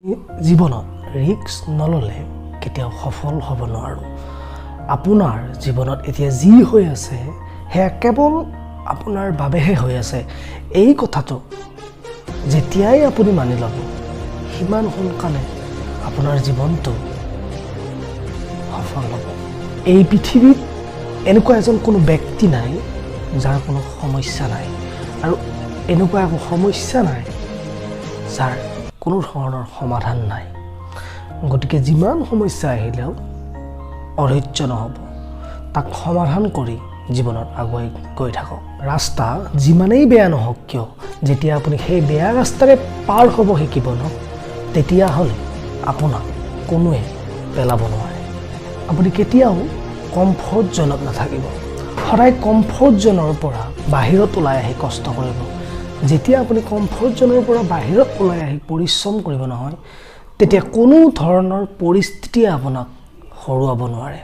জীৱনত ৰিস্ক নললে কেতিয়াও সফল হ'ব নোৱাৰো। আপোনাৰ জীৱনত এতিয়া যি হৈ আছে সেয়া কেৱল আপোনাৰ বাবেহে হৈ আছে। এই কথাটো যেতিয়াই আপুনি মানি ল'ব, সিমান সোনকালে আপোনাৰ জীৱনটো সফল হ'ব। এই পৃথিৱীত এনেকুৱা এজন কোনো ব্যক্তি নাই যাৰ কোনো সমস্যা নাই, আৰু এনেকুৱা একো সমস্যা নাই যাৰ কোনো ধৰণৰ সমাধান নাই। গতিকে যিমান সমস্যা আহিলেও অধৈৰ্য নহ'ব, তাক সমাধান কৰি জীৱনত আগুৱাই গৈ থাকক। ৰাস্তা যিমানেই বেয়া নহওক কিয়, যেতিয়া আপুনি সেই বেয়া ৰাস্তাৰে পাৰ হ'ব শিকিব ন, তেতিয়াহ'লে আপোনাক কোনোৱে পেলাব নোৱাৰে। আপুনি কেতিয়াও কমফৰ্ট জ'নত নাথাকিব। সদায় কমফৰ্ট জ'নৰ পৰা বাহিৰত ওলাই আহি কষ্ট কৰিব। যেতিয়া আপুনি কমফৰ্ট জ'নৰ পৰা বাহিৰত ওলাই আহি পৰিশ্ৰম কৰিব নহয়, তেতিয়া কোনো ধৰণৰ পৰিস্থিতিয়ে আপোনাক হৰুৱাব নোৱাৰে।